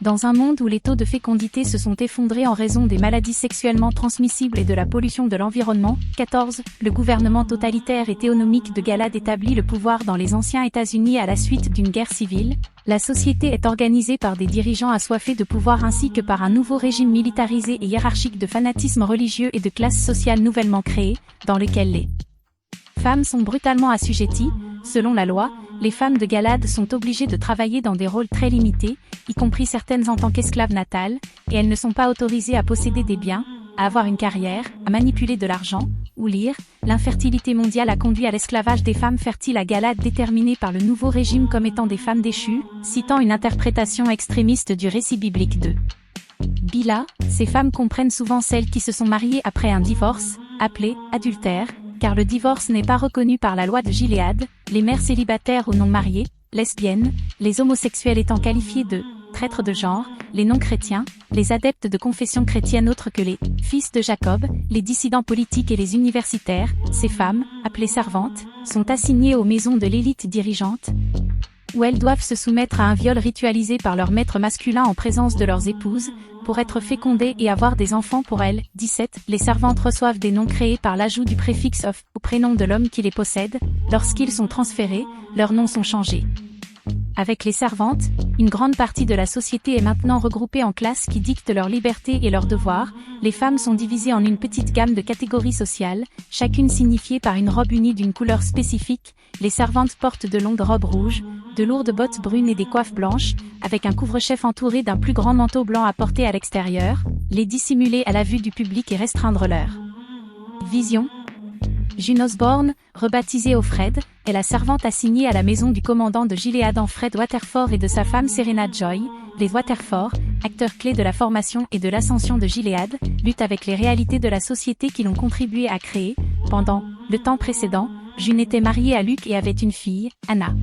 Dans un monde où les taux de fécondité se sont effondrés en raison des maladies sexuellement transmissibles et de la pollution de l'environnement, 14, le gouvernement totalitaire et théonomique de Galad établit le pouvoir dans les anciens États-Unis à la suite d'une guerre civile. La société est organisée par des dirigeants assoiffés de pouvoir ainsi que par un nouveau régime militarisé et hiérarchique de fanatisme religieux et de classe sociale nouvellement créé, dans lequel les femmes sont brutalement assujetties. Selon la loi, les femmes de Galad sont obligées de travailler dans des rôles très limités, y compris certaines en tant qu'esclaves natales, et elles ne sont pas autorisées à posséder des biens, à avoir une carrière, à manipuler de l'argent, ou lire. L'infertilité mondiale a conduit à l'esclavage des femmes fertiles à Galad déterminées par le nouveau régime comme étant des femmes déchues, citant une interprétation extrémiste du récit biblique de Bila. Ces femmes comprennent souvent celles qui se sont mariées après un divorce, appelé adultère, car le divorce n'est pas reconnu par la loi de Gilead, les mères célibataires ou non mariées, lesbiennes, les homosexuels étant qualifiés de traîtres de genre, les non-chrétiens, les adeptes de confession chrétienne autres que les fils de Jacob, les dissidents politiques et les universitaires. Ces femmes, appelées servantes, sont assignées aux maisons de l'élite dirigeante, où elles doivent se soumettre à un viol ritualisé par leur maître masculin en présence de leurs épouses, pour être fécondées et avoir des enfants pour elles. 17. Les servantes reçoivent des noms créés par l'ajout du préfixe of au prénom de l'homme qui les possède. Lorsqu'ils sont transférés, leurs noms sont changés. Avec les servantes, une grande partie de la société est maintenant regroupée en classes qui dictent leurs libertés et leurs devoirs. Les femmes sont divisées en une petite gamme de catégories sociales, chacune signifiée par une robe unie d'une couleur spécifique. Les servantes portent de longues robes rouges, de lourdes bottes brunes et des coiffes blanches, avec un couvre-chef entouré d'un plus grand manteau blanc à porter à l'extérieur, les dissimuler à la vue du public et restreindre leur vision. June Osborne, rebaptisée Offred, est la servante assignée à la maison du commandant de Gilead Fred Waterford et de sa femme Serena Joy. Les Waterford, acteurs clés de la formation et de l'ascension de Gilead, luttent avec les réalités de la société qui l'ont contribué à créer. Pendant le temps précédent, June était mariée à Luke et avait une fille, Anna.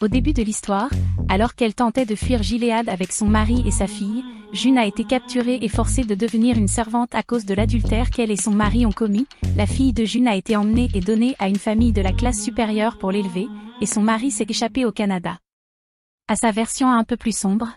Au début de l'histoire, alors qu'elle tentait de fuir Gilead avec son mari et sa fille, June a été capturée et forcée de devenir une servante à cause de l'adultère qu'elle et son mari ont commis. La fille de June a été emmenée et donnée à une famille de la classe supérieure pour l'élever, et son mari s'est échappé au Canada. À sa version un peu plus sombre,